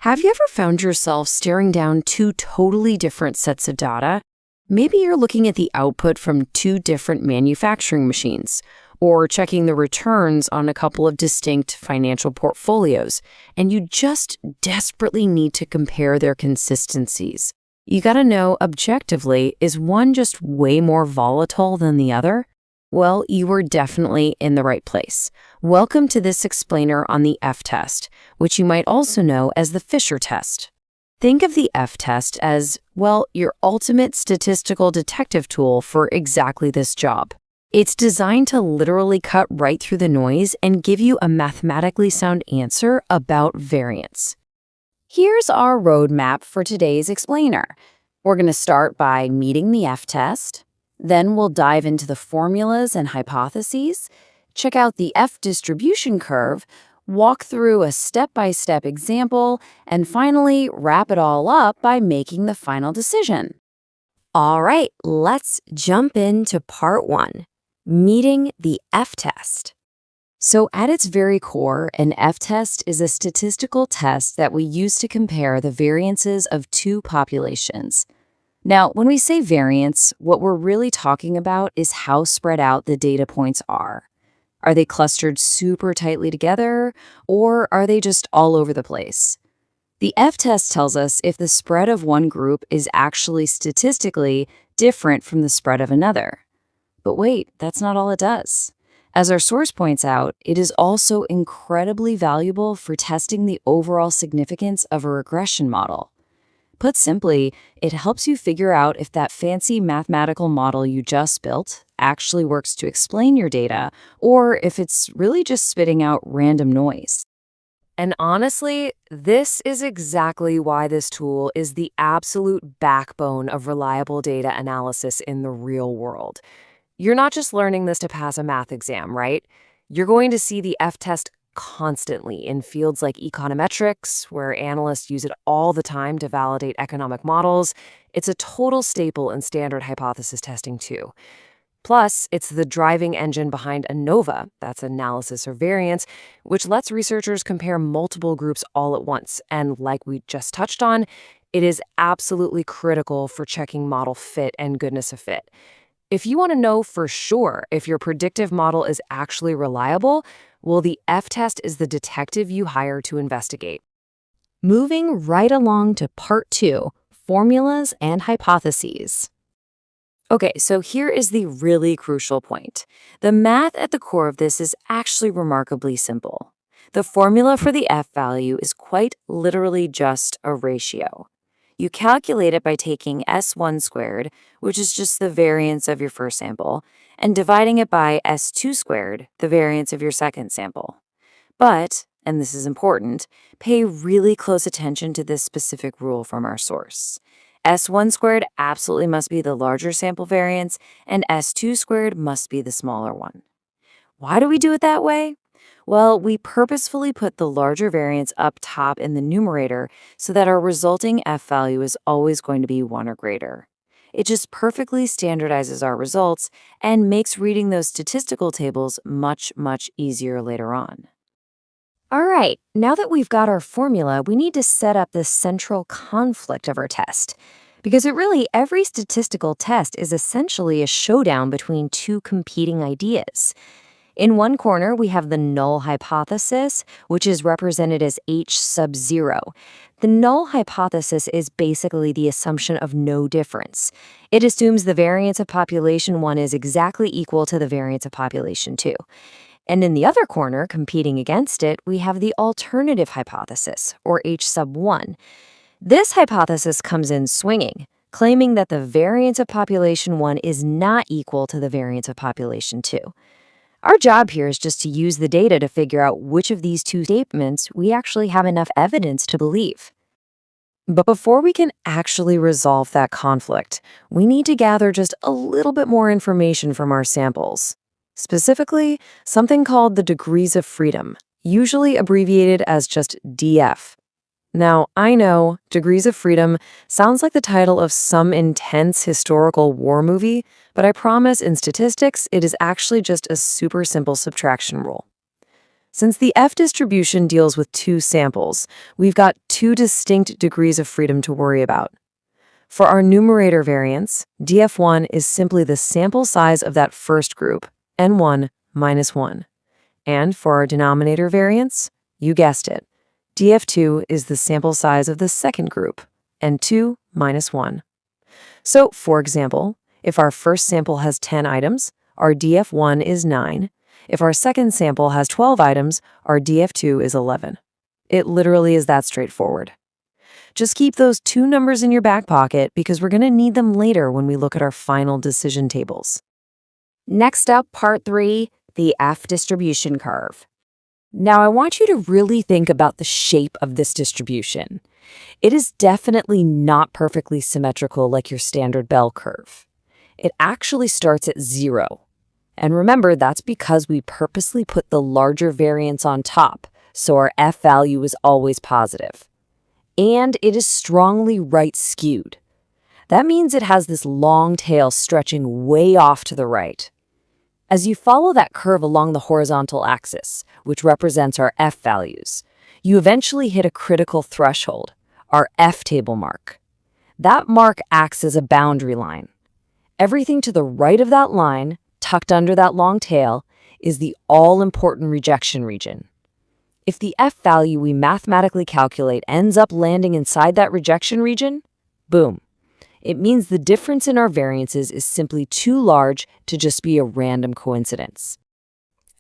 Have you ever found yourself staring down two totally different sets of data? Maybe you're looking at the output from two different manufacturing machines, or checking the returns on a couple of distinct financial portfolios, and you just desperately need to compare their consistencies. You gotta know, objectively, is one just way more volatile than the other? Well, you were definitely in the right place. Welcome to this explainer on the F-test, which you might also know as the Fisher test. Think of the F-test as, well, your ultimate statistical detective tool for exactly this job. It's designed to literally cut right through the noise and give you a mathematically sound answer about variance. Here's our roadmap for today's explainer. We're going to start by meeting the F-test. Then we'll dive into the formulas and hypotheses, check out the F-distribution curve, walk through a step-by-step example, and finally wrap it all up by making the final decision. All right, let's jump into part one, meeting the F-test. So at its very core, an F-test is a statistical test that we use to compare the variances of two populations. Now, when we say variance, what we're really talking about is how spread out the data points are. Are they clustered super tightly together, or are they just all over the place? The F-test tells us if the spread of one group is actually statistically different from the spread of another. But wait, that's not all it does. As our source points out, it is also incredibly valuable for testing the overall significance of a regression model. Put simply, it helps you figure out if that fancy mathematical model you just built actually works to explain your data, or if it's really just spitting out random noise. And honestly, this is exactly why this tool is the absolute backbone of reliable data analysis in the real world. You're not just learning this to pass a math exam, right? You're going to see the F-test constantly in fields like econometrics, where analysts use it all the time to validate economic models. It's a total staple in standard hypothesis testing, too. Plus, it's the driving engine behind ANOVA, that's analysis or variance, which lets researchers compare multiple groups all at once. And like we just touched on, it is absolutely critical for checking model fit and goodness of fit. If you want to know for sure if your predictive model is actually reliable, well, the F-test is the detective you hire to investigate. Moving right along to part two, formulas and hypotheses. Okay, so here is the really crucial point. The math at the core of this is actually remarkably simple. The formula for the F value is quite literally just a ratio. You calculate it by taking S1 squared, which is just the variance of your first sample, and dividing it by S2 squared, the variance of your second sample. But, and this is important, pay really close attention to this specific rule from our source. S1 squared absolutely must be the larger sample variance, and S2 squared must be the smaller one. Why do we do it that way? Well, we purposefully put the larger variance up top in the numerator so that our resulting F value is always going to be 1 or greater. It just perfectly standardizes our results and makes reading those statistical tables much, much easier later on. All right, now that we've got our formula, we need to set up the central conflict of our test. Because every statistical test is essentially a showdown between two competing ideas. In one corner, we have the null hypothesis, which is represented as H sub 0. The null hypothesis is basically the assumption of no difference. It assumes the variance of population 1 is exactly equal to the variance of population 2. And in the other corner, competing against it, we have the alternative hypothesis, or H sub 1. This hypothesis comes in swinging, claiming that the variance of population 1 is not equal to the variance of population 2. Our job here is just to use the data to figure out which of these two statements we actually have enough evidence to believe. But before we can actually resolve that conflict, we need to gather just a little bit more information from our samples. Specifically, something called the degrees of freedom, usually abbreviated as just DF. Now, I know degrees of freedom sounds like the title of some intense historical war movie, but I promise in statistics, it is actually just a super simple subtraction rule. Since the F distribution deals with two samples, we've got two distinct degrees of freedom to worry about. For our numerator variance, df1 is simply the sample size of that first group, n1 minus 1. And for our denominator variance, you guessed it, df2 is the sample size of the second group, n2 minus 1. So, for example, if our first sample has 10 items, our df1 is 9. If our second sample has 12 items, our df2 is 11. It literally is that straightforward. Just keep those two numbers in your back pocket because we're going to need them later when we look at our final decision tables. Next up, part 3, the F distribution curve. Now, I want you to really think about the shape of this distribution. It is definitely not perfectly symmetrical like your standard bell curve. It actually starts at 0. And remember, that's because we purposely put the larger variance on top, so our F value is always positive. And it is strongly right skewed. That means it has this long tail stretching way off to the right. As you follow that curve along the horizontal axis, which represents our F values, you eventually hit a critical threshold, our F table mark. That mark acts as a boundary line. Everything to the right of that line, tucked under that long tail, is the all-important rejection region. If the F value we mathematically calculate ends up landing inside that rejection region, boom. It means the difference in our variances is simply too large to just be a random coincidence.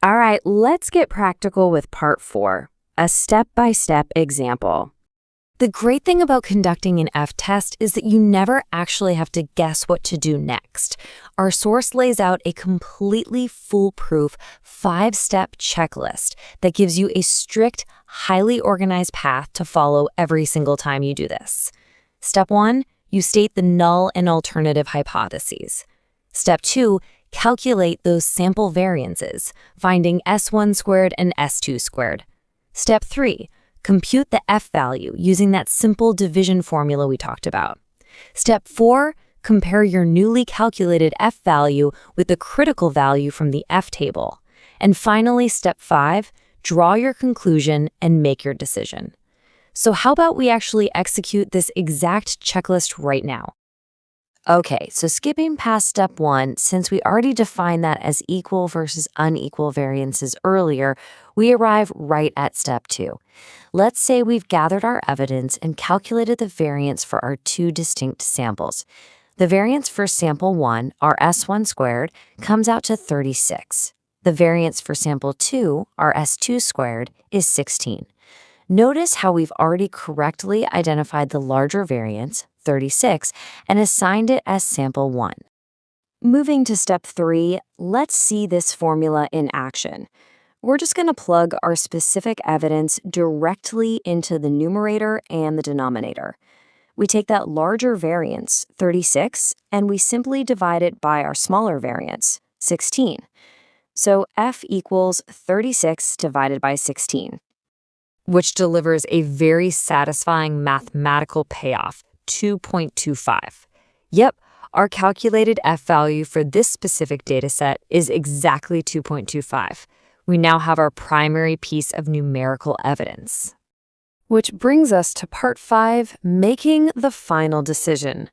All right, let's get practical with part 4, a step-by-step example. The great thing about conducting an F-test is that you never actually have to guess what to do next. Our source lays out a completely foolproof 5-step checklist that gives you a strict, highly organized path to follow every single time you do this. Step 1, you state the null and alternative hypotheses. Step 2, calculate those sample variances, finding S1 squared and S2 squared. Step 3, compute the F value using that simple division formula we talked about. Step 4, compare your newly calculated F value with the critical value from the F table. And finally, step 5, draw your conclusion and make your decision. So how about we actually execute this exact checklist right now? Okay, so skipping past step 1, since we already defined that as equal versus unequal variances earlier, we arrive right at step 2. Let's say we've gathered our evidence and calculated the variance for our two distinct samples. The variance for sample 1, our S1 squared, comes out to 36. The variance for sample 2, our S2 squared, is 16. Notice how we've already correctly identified the larger variance, 36, and assigned it as sample 1. Moving to step 3, let's see this formula in action. We're just going to plug our specific evidence directly into the numerator and the denominator. We take that larger variance, 36, and we simply divide it by our smaller variance, 16. So F equals 36 divided by 16. Which delivers a very satisfying mathematical payoff, 2.25. Yep, our calculated F value for this specific dataset is exactly 2.25. We now have our primary piece of numerical evidence. Which brings us to part 5, making the final decision.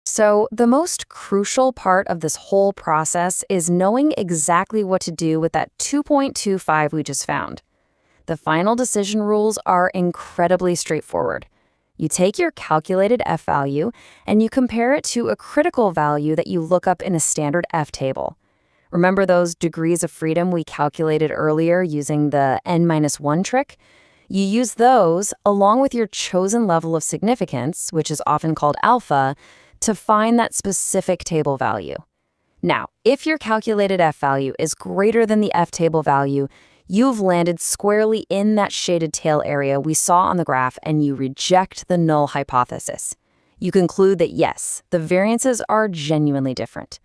So the most crucial part of this whole process is knowing exactly what to do with that 2.25 we just found. The final decision rules are incredibly straightforward. You take your calculated F value and you compare it to a critical value that you look up in a standard F table. Remember those degrees of freedom we calculated earlier using the n-1 trick? You use those, along with your chosen level of significance, which is often called alpha, to find that specific table value. Now, if your calculated F value is greater than the F table value, you've landed squarely in that shaded tail area we saw on the graph and you reject the null hypothesis. You conclude that yes, the variances are genuinely different.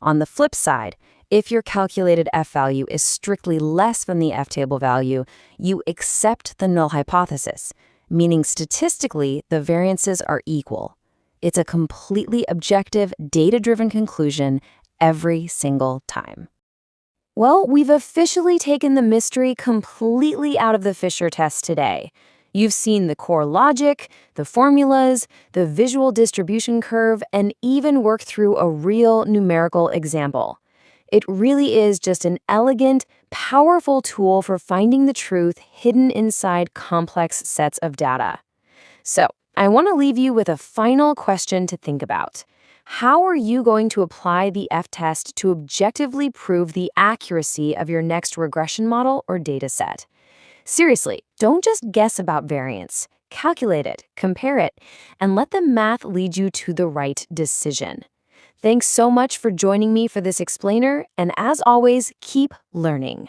On the flip side, if your calculated F value is strictly less than the F table value, you accept the null hypothesis, meaning statistically the variances are equal. It's a completely objective, data-driven conclusion every single time. Well, we've officially taken the mystery completely out of the Fisher test today. You've seen the core logic, the formulas, the visual distribution curve, and even worked through a real numerical example. It really is just an elegant, powerful tool for finding the truth hidden inside complex sets of data. So, I want to leave you with a final question to think about. How are you going to apply the F-test to objectively prove the accuracy of your next regression model or data set? Seriously, don't just guess about variance. Calculate it, compare it, and let the math lead you to the right decision. Thanks so much for joining me for this explainer, and as always, keep learning.